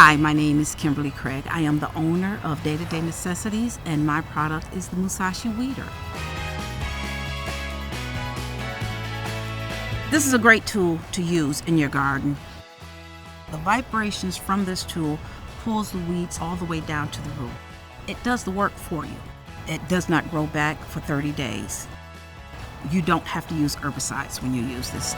Hi, my name is Kimberly Craig. I am the owner of Day-to-Day Necessities, and my product is the Musashi Weeder. This is a great tool to use in your garden. The vibrations from this tool pulls the weeds all the way down to the root. It does the work for you. It does not grow back for 30 days. You don't have to use herbicides when you use this.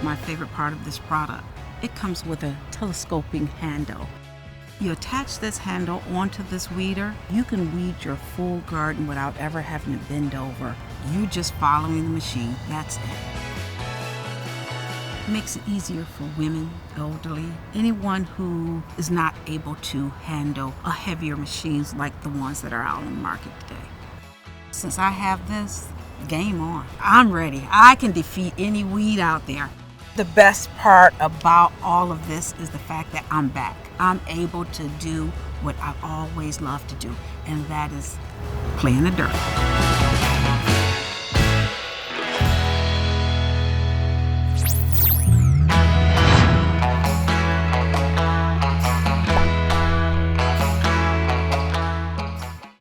My favorite part of this product, it comes with a telescoping handle. You attach this handle onto this weeder, you can weed your full garden without ever having to bend over. You just following the machine, that's it. It makes it easier for women, elderly, anyone who is not able to handle a heavier machines like the ones that are out on the market today. Since I have this, game on. I'm ready. I can defeat any weed out there. The best part about all of this is the fact that I'm back. I'm able to do what I've always loved to do, and that is play in the dirt.